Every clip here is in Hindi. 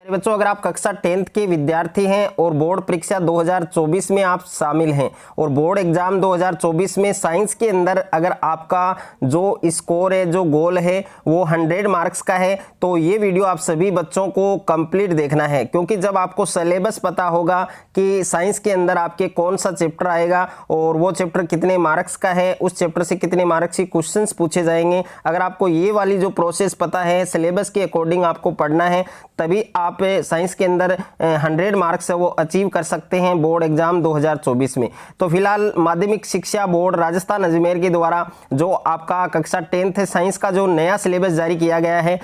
बच्चों, अगर आप कक्षा 10th के विद्यार्थी हैं और बोर्ड परीक्षा 2024 में आप शामिल हैं और बोर्ड एग्जाम 2024 में साइंस के अंदर अगर आपका जो स्कोर है, जो गोल है वो 100 मार्क्स का है, तो ये वीडियो आप सभी बच्चों को कंप्लीट देखना है। क्योंकि जब आपको सिलेबस पता होगा कि साइंस के अंदर आपके कौन सा चैप्टर आएगा और वो चैप्टर कितने मार्क्स का है, उस चैप्टर से कितने मार्क्स के क्वेश्चंस पूछे जाएंगे, अगर आपको ये वाली जो प्रोसेस पता है, सिलेबस के अकॉर्डिंग आपको पढ़ना है, तभी आप साइंस के अंदर 100 मार्क्स है वो अचीव कर सकते हैं बोर्ड एग्जाम 2024 में। तो फिलहाल माध्यमिक शिक्षा बोर्ड राजस्थान अजमेर के द्वारा जो आपका कक्षा 10th साइंस का जो नया सिलेबस जारी किया गया है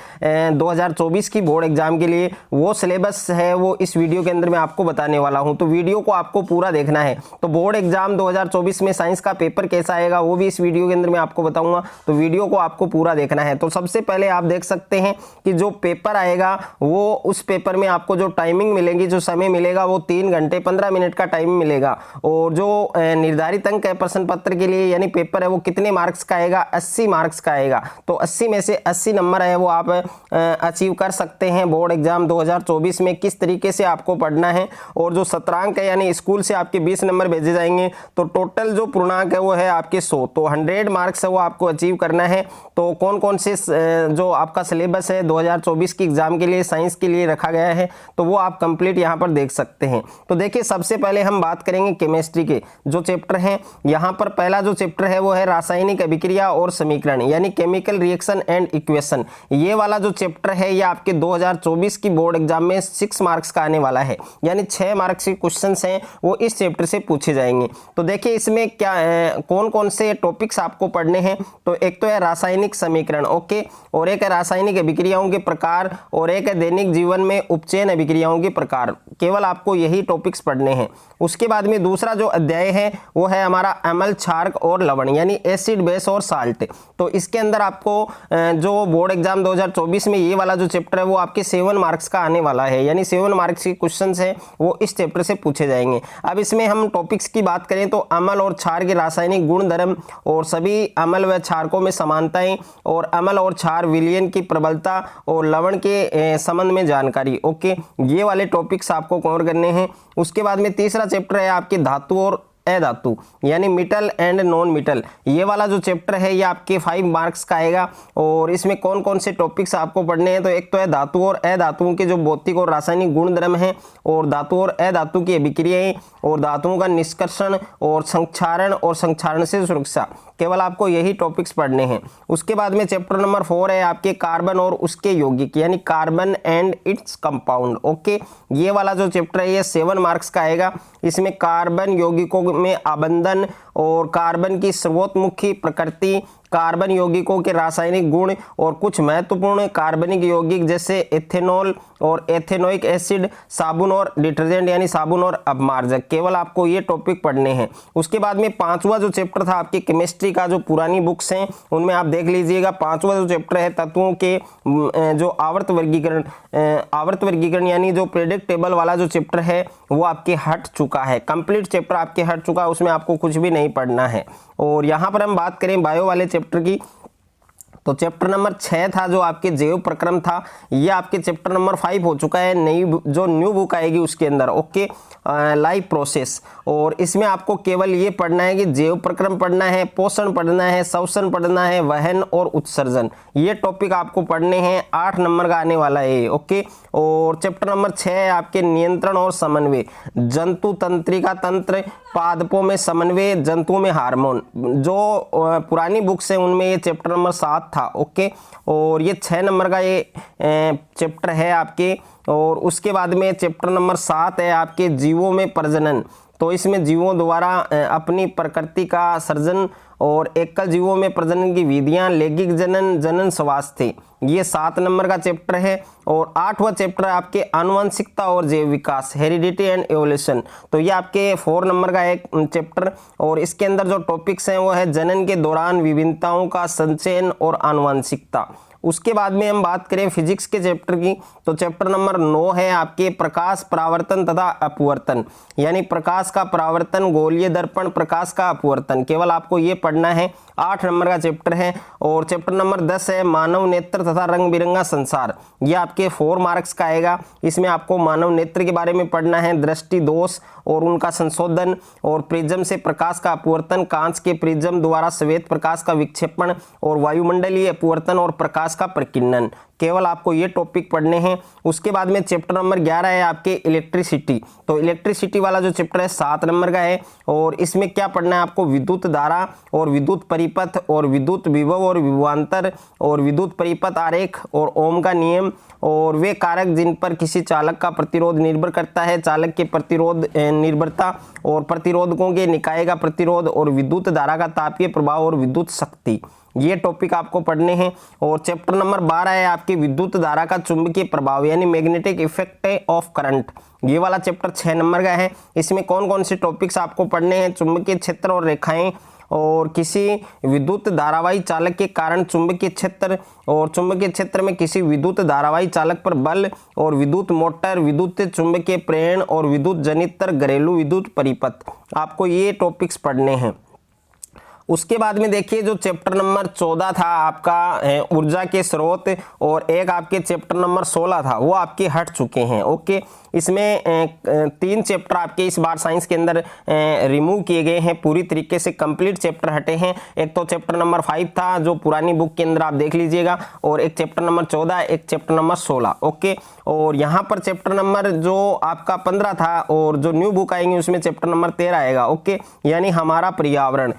2024 की बोर्ड एग्जाम के लिए, वो सिलेबस है वो इस वीडियो के अंदर मैं आपको बताने वाला हूं। तो वीडियो को आपको पूरा देखना है। तो बोर्ड एग्जाम 2024 में साइंस का पेपर कैसा आएगा वो भी इस वीडियो के अंदर मैं आपको बताऊंगा, तो वीडियो को आपको पूरा देखना है। तो सबसे पहले आप देख सकते हैं कि जो पेपर आएगा वो उस पेपर में आपको जो टाइमिंग मिलेगी, जो समय मिलेगा वो 3 घंटे 15 मिनट का टाइम मिलेगा। और जो निर्धारित अंक है प्रश्न पत्र के लिए यानी पेपर है वो कितने मार्क्स का आएगा, 80 मार्क्स का आएगा। तो 80 में से 80 नंबर है वो आप अचीव कर सकते हैं बोर्ड एग्जाम 2024 में। किस तरीके से आपको पढ़ना है, और जो सत्रांक है यानी स्कूल से आपके 20 नंबर भेजे जाएंगे, तो टोटल जो पूर्णांक है वो है आपके 100। तो 100 मार्क्स है वो आपको अचीव करना है। तो कौन कौन से जो आपका सिलेबस है 2024 की एग्जाम के लिए साइंस के लिए रखा गया है, तो वो आप कंप्लीट यहां पर देख सकते हैं। तो देखिए, सबसे पहले हम बात करेंगे केमिस्ट्री के जो चैप्टर हैं। यहां पर पहला जो चैप्टर है वो है रासायनिक अभिक्रिया और समीकरण यानी केमिकल रिएक्शन एंड इक्वेशन। ये वाला जो चैप्टर है ये आपके 2024 की बोर्ड एग्जाम में 6 मार्क्स का आने वाला है, यानी 6 मार्क्स के क्वेश्चंस हैं वो इस चैप्टर से पूछे जाएंगे। तो देखिए इसमें क्या कौन कौन से टॉपिक्स आपको पढ़ने हैं। तो एक तो है रासायनिक समीकरण, ओके, और एक है रासायनिक अभिक्रियाओं के प्रकार, और एक है दैनिक जीवन में उपचयन अभिक्रियाओं के प्रकार। केवल आपको यही टॉपिक्स पढ़ने हैं। उसके बाद में दूसरा जो अध्याय है वो है हमारा अम्ल, क्षारक और लवण यानी एसिड, बेस और साल्ट। तो इसके अंदर आपको जो बोर्ड एग्जाम 2024 में ये वाला जो चैप्टर है वो आपके 7 मार्क्स का आने वाला है, यानी 7 मार्क्स के क्वेश्चंस हैं वो इस चैप्टर से पूछे जाएंगे। अब इसमें हम टॉपिक्स की बात करें तो अम्ल और क्षार के रासायनिक गुण धर्म और सभी अम्ल व क्षारकों में समानताएं, और अम्ल और क्षार विलयन की प्रबलता और लवण के संबंध में जानकारी, ओके, ये वाले टॉपिक्स आपको कवर करने हैं। उसके बाद में तीसरा चैप्टर है आपके धातु और अधातु यानी मेटल एंड नॉन मेटल। ये वाला जो चैप्टर है ये आपके 5 मार्क्स का आएगा, और इसमें कौन कौन से टॉपिक्स आपको पढ़ने हैं। तो एक तो है धातु और अधातुओं के जो भौतिक और रासायनिक गुणधर्म हैं, और धातु और अधातु की अभिक्रियाएं, और धातुओं का निष्कर्षण और संक्षारण और संक्षारण से सुरक्षा। केवल आपको यही टॉपिक्स पढ़ने हैं। उसके बाद में चैप्टर नंबर 4 है आपके कार्बन और उसके यौगिक यानी carbon and its compound, okay. ये वाला जो चैप्टर है ये 7 मार्क्स का आएगा। इसमें कार्बन यौगिकों में आबंधन और कार्बन की सर्वोत्मुखी प्रकृति, कार्बन यौगिकों के रासायनिक गुण और कुछ महत्वपूर्ण कार्बनिक यौगिक जैसे एथेनॉल और एथेनोइक एसिड, साबुन और डिटर्जेंट यानी साबुन और अपमार्जक। केवल आपको ये टॉपिक पढ़ने हैं। उसके बाद में 5वां जो चैप्टर था आपके केमिस्ट्री का, जो पुरानी बुक्स हैं उनमें आप देख लीजिएगा, 5वां जो चैप्टर है तत्वों के जो आवर्त वर्गीकरण यानी जो प्रेडिक्टेबल वाला जो चैप्टर है वो आपके हट चुका है। कंप्लीट चैप्टर आपके हट चुका है, उसमें आपको कुछ भी नहीं पढ़ना है। और यहाँ पर हम बात करें बायो वाले चैप्टर की, तो चैप्टर नंबर 6 था जो आपके जैव प्रक्रम था, ये आपके चैप्टर नंबर 5 हो चुका है। नई जो न्यू बुक आएगी उसके अंदर, ओके, लाइफ प्रोसेस। और इसमें आपको केवल ये पढ़ना है कि जैव प्रक्रम पढ़ना है, पोषण पढ़ना है, श्वसन पढ़ना है, वहन और उत्सर्जन, ये टॉपिक आपको पढ़ने हैं। 8 नंबर का आने वाला है, ओके। और चैप्टर नंबर 6 है आपके नियंत्रण और समन्वय, जंतु तंत्रिका तंत्र, पादपों में समन्वय, जंतुओं में हार्मोन। जो पुरानी बुक्स हैं उनमें ये चैप्टर नंबर 7 था, ओके। और ये 6 नंबर का ये चैप्टर है आपके। और उसके बाद में चैप्टर नंबर 7 है आपके जीवों में प्रजनन। तो इसमें जीवों द्वारा अपनी प्रकृति का सर्जन और एकल जीवों में प्रजनन की विधियां, लैंगिक जनन, जनन स्वास्थ्य, ये 7 नंबर का चैप्टर है। और 8वां चैप्टर आपके आनुवंशिकता और जैव विकास, हेरिडिटी एंड एवोल्यूशन। तो ये आपके 4 नंबर का एक चैप्टर, और इसके अंदर जो टॉपिक्स हैं वो है जनन के दौरान विभिन्नताओं का संचयन और आनुवंशिकता। उसके बाद में हम बात करें फिजिक्स के चैप्टर की, तो चैप्टर नंबर 9 है आपके प्रकाश परावर्तन तथा अपवर्तन, यानी प्रकाश का परावर्तन, गोलीय दर्पण, प्रकाश का अपवर्तन, केवल आपको ये पढ़ना है। 8 नंबर का चैप्टर है। और चैप्टर नंबर 10 है मानव नेत्र तथा रंग बिरंगा संसार, ये आपके 4 मार्क्स का आएगा। इसमें आपको मानव नेत्र के बारे में पढ़ना है, दृष्टि दोष और उनका संशोधन, और प्रिज्म से प्रकाश का अपवर्तन, कांच के प्रिज्म द्वारा श्वेत प्रकाश का विक्षेपण, और वायुमंडलीय अपवर्तन और प्रकाश का प्रकीर्णन, केवल आपको ये टॉपिक पढ़ने हैं। उसके बाद में चैप्टर नंबर 11 है आपके इलेक्ट्रिसिटी, तो इलेक्ट्रिसिटी वाला जो चैप्टर है 7 नंबर का है। और इसमें क्या पढ़ना है आपको, विद्युत धारा और विद्युत परिपथ और विद्युत विभव और विभवांतर और विद्युत परिपथ आरेख और ओम का नियम और वे कारक जिन पर किसी चालक का प्रतिरोध निर्भर करता है, चालक के प्रतिरोध निर्भरता और प्रतिरोधकों के निकाय का प्रतिरोध और विद्युत धारा का तापीय प्रभाव और विद्युत शक्ति, ये टॉपिक आपको पढ़ने हैं। और चैप्टर नंबर 12 है आपकी विद्युत धारा का चुंबकीय प्रभाव, यानी मैग्नेटिक इफेक्ट ऑफ करंट, ये वाला चैप्टर 6 नंबर का है। इसमें कौन कौन से टॉपिक्स आपको पढ़ने हैं, चुंबकीय क्षेत्र और रेखाएं, और किसी विद्युत धारावाही चालक के कारण चुंबकीय क्षेत्र, और चुंबकीय क्षेत्र में किसी विद्युत धारावाही चालक पर बल, और विद्युत मोटर, विद्युत चुंबकीय प्रेरण और विद्युत जनित्र घरेलू विद्युत परिपथ, आपको ये टॉपिक्स पढ़ने हैं। उसके बाद में देखिए जो चैप्टर नंबर 14 था आपका ऊर्जा के स्रोत, और एक आपके चैप्टर नंबर 16 था, वो आपके हट चुके हैं। ओके, इसमें 3 चैप्टर आपके इस बार साइंस के अंदर रिमूव किए गए हैं, पूरी तरीके से कंप्लीट चैप्टर हटे हैं। एक तो चैप्टर नंबर 5 था जो पुरानी बुक के अंदर आप देख लीजिएगा, और एक चैप्टर नंबर 14, एक चैप्टर नंबर 16। ओके, और यहाँ पर चैप्टर नंबर जो आपका 15 था, और जो न्यू बुक आएंगे उसमें चैप्टर नंबर 13 आएगा। ओके, यानी हमारा पर्यावरण,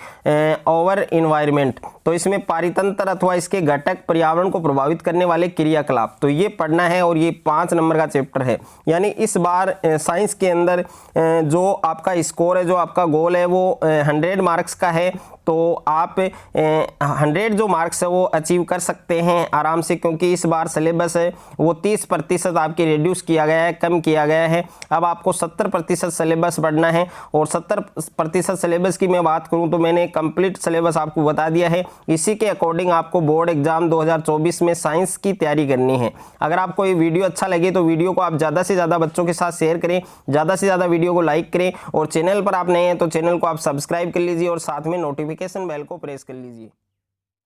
ओवर इन्वायरमेंट, तो इसमें पारितंत्र अथवा इसके घटक, पर्यावरण को प्रभावित करने वाले क्रियाकलाप, तो ये पढ़ना है। और ये 5 नंबर का चैप्टर है। यानी इस बार साइंस के अंदर जो आपका स्कोर है, जो आपका गोल है, वो 100 मार्क्स का है। तो आप 100 जो मार्क्स है वो अचीव कर सकते हैं आराम से, क्योंकि इस बार सिलेबस है वो 30% आपके रिड्यूस किया गया है, कम किया गया है। अब आपको 70% सिलेबस पढ़ना है। और 70% सिलेबस की मैं बात करूं तो मैंने कंप्लीट सिलेबस आपको बता दिया है। इसी के अकॉर्डिंग आपको बोर्ड एग्जाम 2024 में साइंस की तैयारी करनी है। अगर आपको ये वीडियो अच्छा लगे तो वीडियो को आप ज़्यादा से ज़्यादा बच्चों के साथ शेयर करें, ज़्यादा से ज़्यादा वीडियो को लाइक करें, और चैनल पर आप नए हैं तो चैनल को आप सब्सक्राइब कर लीजिए और साथ में नोटिफिकेशन बेल को प्रेस कर लीजिए।